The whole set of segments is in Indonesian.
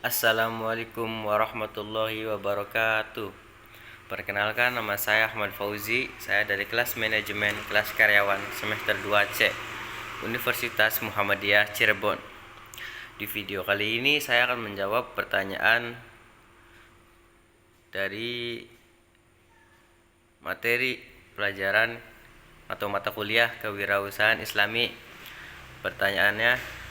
Assalamualaikum warahmatullahi wabarakatuh. Perkenalkan, nama saya Ahmad Fauzi. Saya dari kelas manajemen kelas karyawan semester 2C Universitas Muhammadiyah Cirebon. Di video kali ini saya akan menjawab pertanyaan dari materi pelajaran atau mata kuliah kewirausahaan Islami. Pertanyaannya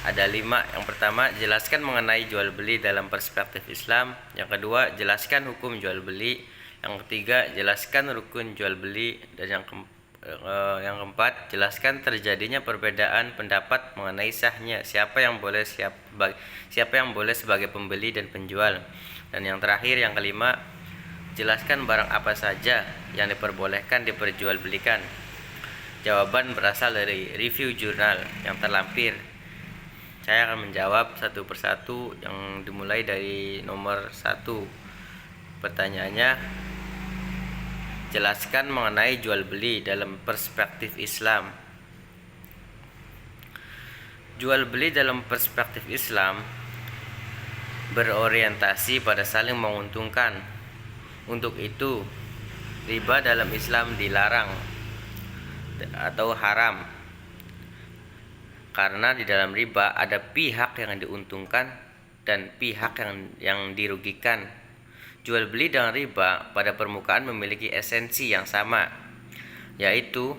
ada 5. Yang pertama, jelaskan mengenai jual beli dalam perspektif Islam. Yang kedua, jelaskan hukum jual beli. Yang ketiga, jelaskan rukun jual beli. Dan yang keempat, jelaskan terjadinya perbedaan pendapat mengenai sahnya siapa yang boleh sebagai pembeli dan penjual. Dan yang terakhir, yang kelima, jelaskan barang apa saja yang diperbolehkan diperjualbelikan. Jawaban berasal dari review jurnal yang terlampir. Saya akan menjawab satu persatu, yang dimulai dari nomor 1. Pertanyaannya, jelaskan mengenai jual beli dalam perspektif Islam. Jual beli dalam perspektif Islam berorientasi pada saling menguntungkan. Untuk itu, riba dalam Islam dilarang atau haram, karena di dalam riba ada pihak yang diuntungkan dan pihak yang dirugikan. Jual beli dengan riba pada permukaan memiliki esensi yang sama, yaitu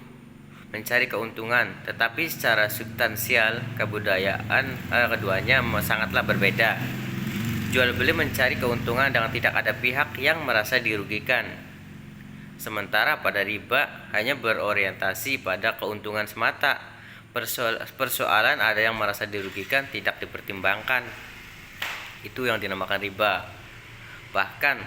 mencari keuntungan, tetapi secara substansial kebudayaan keduanya sangatlah berbeda. Jual beli mencari keuntungan dengan tidak ada pihak yang merasa dirugikan, sementara pada riba hanya berorientasi pada keuntungan semata. Persoalan ada yang merasa dirugikan tidak dipertimbangkan. Itu yang dinamakan riba. Bahkan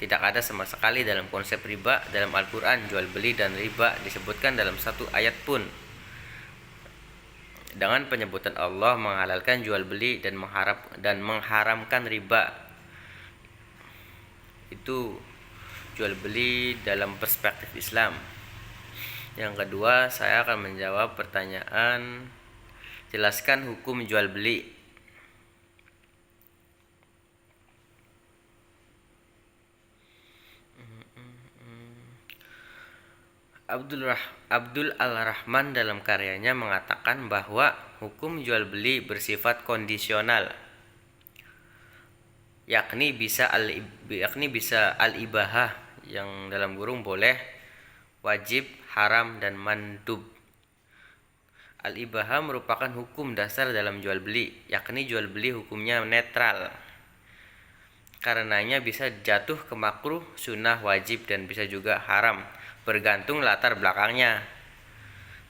tidak ada sama sekali dalam konsep riba dalam Al-Quran. Jual beli dan riba disebutkan dalam satu ayat pun. Dengan penyebutan Allah menghalalkan jual beli dan mengharamkan riba. Itu jual beli dalam perspektif Islam. Yang kedua, saya akan menjawab pertanyaan, jelaskan hukum jual beli. Abdul Al-Rahman dalam karyanya mengatakan bahwa hukum jual beli bersifat kondisional, yakni bisa al-ibahah yang dalam kurung boleh, wajib, haram, dan mandub. Al-ibahah merupakan hukum dasar dalam jual beli, yakni jual beli hukumnya netral. Karenanya bisa jatuh ke makruh, sunnah, wajib, dan bisa juga haram, bergantung latar belakangnya.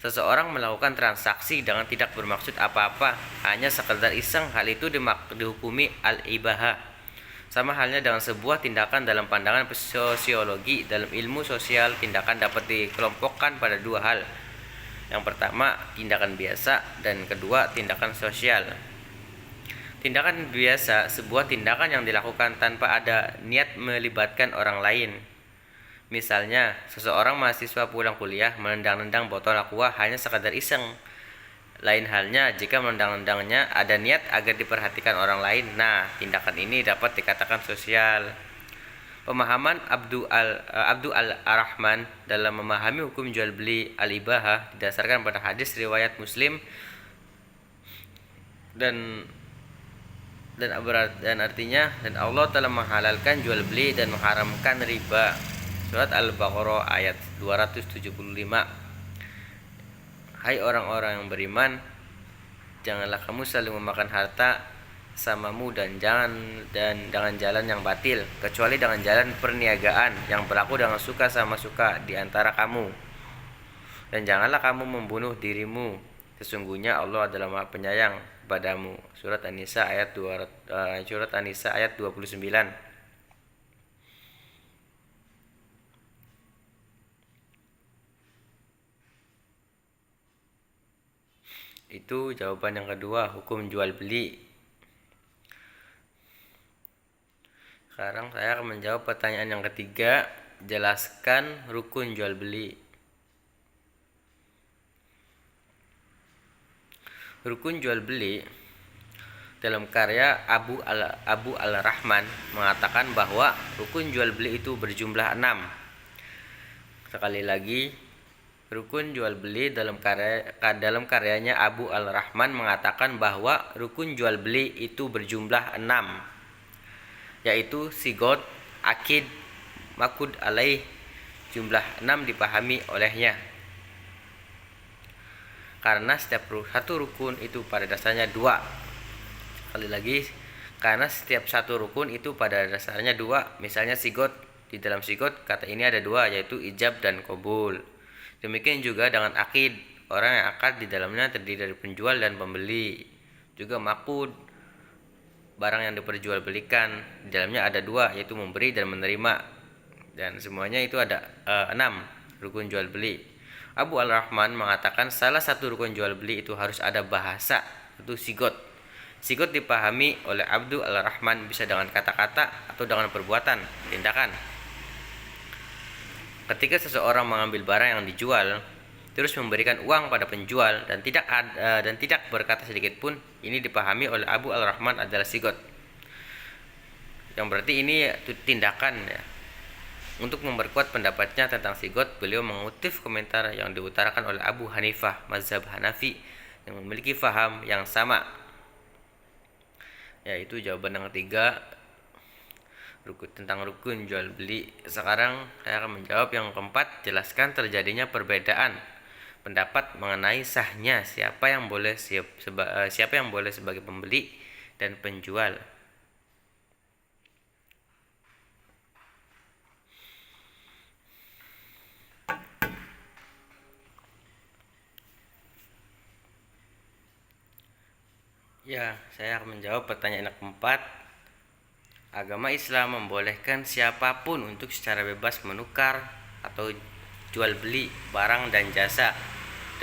Seseorang melakukan transaksi dengan tidak bermaksud apa-apa, hanya sekedar iseng, hal itu dihukumi al-ibahah. Sama halnya dengan sebuah tindakan dalam pandangan sosiologi. Dalam ilmu sosial, tindakan dapat dikelompokkan pada dua hal. Yang pertama, tindakan biasa, dan kedua, tindakan sosial. Tindakan biasa, sebuah tindakan yang dilakukan tanpa ada niat melibatkan orang lain. Misalnya, seseorang mahasiswa pulang kuliah menendang-nendang botol aqua hanya sekadar iseng. Lain halnya jika menendang-nendangnya ada niat agar diperhatikan orang lain. Nah, tindakan ini dapat dikatakan sosial. Pemahaman Abdul Al-Rahman dalam memahami hukum jual beli al-ibahah didasarkan pada hadis riwayat Muslim dan artinya, dan Allah telah menghalalkan jual beli dan mengharamkan riba. Surat Al-Baqarah ayat 275. Hai orang-orang yang beriman, janganlah kamu saling memakan harta samamu dan dengan jalan yang batil, kecuali dengan jalan perniagaan yang berlaku dengan suka sama suka di antara kamu. Dan janganlah kamu membunuh dirimu, sesungguhnya Allah adalah Maha Penyayang padamu. Surat An-Nisa ayat 29. Itu jawaban yang kedua, hukum jual beli. Sekarang saya akan menjawab pertanyaan yang ketiga, jelaskan rukun jual beli. Rukun jual beli dalam karya Abu al-Rahman mengatakan bahwa rukun jual beli itu berjumlah 6. Sekali lagi, rukun jual beli dalam karyanya Abu al-Rahman mengatakan bahwa rukun jual beli itu berjumlah 6, yaitu sigot, akid, makud alaih. Jumlah 6 dipahami olehnya karena setiap satu rukun itu pada dasarnya 2. Sekali lagi, karena setiap satu rukun itu pada dasarnya 2. Misalnya sigot, di dalam sigot kata ini ada 2, yaitu ijab dan qabul. Demikian juga dengan akid, orang yang akad di dalamnya terdiri dari penjual dan pembeli. Juga makud, barang yang diperjualbelikan, di dalamnya ada 2, yaitu memberi dan menerima. Dan semuanya itu ada 6 rukun jual beli. Abu al-Rahman mengatakan salah satu rukun jual beli itu harus ada bahasa, itu sigot. Sigot dipahami oleh Abdul al-Rahman bisa dengan kata-kata atau dengan perbuatan, tindakan. Ketika seseorang mengambil barang yang dijual, terus memberikan uang pada penjual dan tidak berkata sedikit pun, ini dipahami oleh Abu al-Rahman adalah sigot. Yang berarti ini tindakan ya. Untuk memperkuat pendapatnya tentang sigot, beliau mengutip komentar yang diutarakan oleh Abu Hanifah mazhab Hanafi yang memiliki faham yang sama, yaitu jawaban yang ketiga tentang rukun jual beli. Sekarang saya akan menjawab yang keempat, jelaskan terjadinya perbedaan pendapat mengenai sahnya siapa yang boleh sebagai pembeli dan penjual. Ya, saya akan menjawab pertanyaan yang keempat. Agama Islam membolehkan siapapun untuk secara bebas menukar atau jual beli barang dan jasa,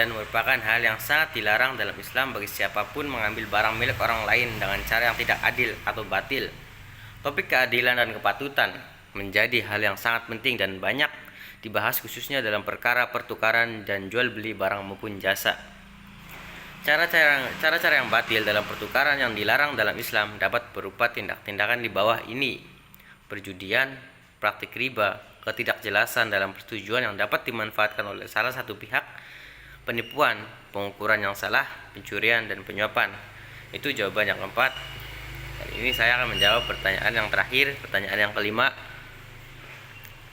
dan merupakan hal yang sangat dilarang dalam Islam bagi siapapun mengambil barang milik orang lain dengan cara yang tidak adil atau batil. Topik keadilan dan kepatutan menjadi hal yang sangat penting dan banyak dibahas khususnya dalam perkara pertukaran dan jual beli barang maupun jasa. Cara-cara yang batil dalam pertukaran yang dilarang dalam Islam dapat berupa tindakan di bawah ini: perjudian, praktik riba, ketidakjelasan dalam persetujuan yang dapat dimanfaatkan oleh salah satu pihak, penipuan, pengukuran yang salah, pencurian, dan penyuapan. Itu jawaban yang keempat. Kali ini saya akan menjawab pertanyaan yang terakhir, pertanyaan yang kelima.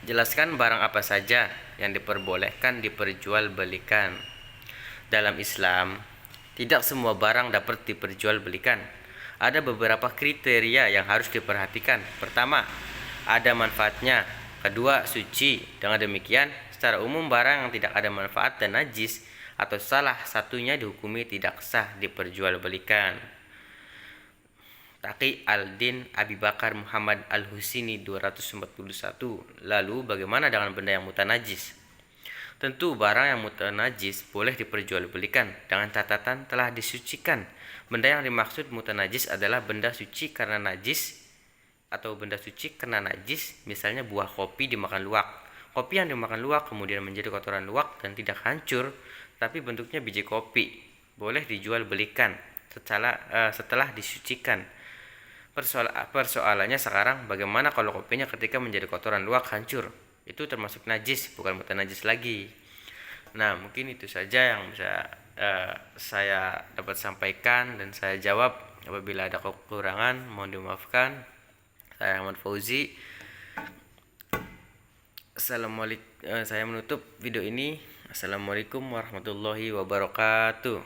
Jelaskan barang apa saja yang diperbolehkan diperjualbelikan. Dalam Islam, tidak semua barang dapat diperjualbelikan. Ada beberapa kriteria yang harus diperhatikan. Pertama, ada manfaatnya. Kedua, suci. Dengan demikian, secara umum barang yang tidak ada manfaat dan najis atau salah satunya dihukumi tidak sah diperjualbelikan. Taqi al-Din Abi Bakar Muhammad al-Husini 241. Lalu bagaimana dengan benda yang mutanajis? Tentu barang yang mutanajis boleh diperjualbelikan dengan catatan telah disucikan. Benda yang dimaksud mutanajis adalah benda suci karena najis atau benda suci karena najis, misalnya buah kopi dimakan luwak. Kopi yang dimakan luwak kemudian menjadi kotoran luwak dan tidak hancur, tapi bentuknya biji kopi, boleh dijual belikan setelah disucikan. Persoalannya sekarang, bagaimana kalau kopinya ketika menjadi kotoran luwak hancur? Itu termasuk najis, bukan mutanajis lagi. Nah, mungkin itu saja yang bisa saya dapat sampaikan dan saya jawab. Apabila ada kekurangan, mohon dimaafkan. Saya Ahmad Fauzi. Saya menutup video ini. Assalamualaikum warahmatullahi wabarakatuh.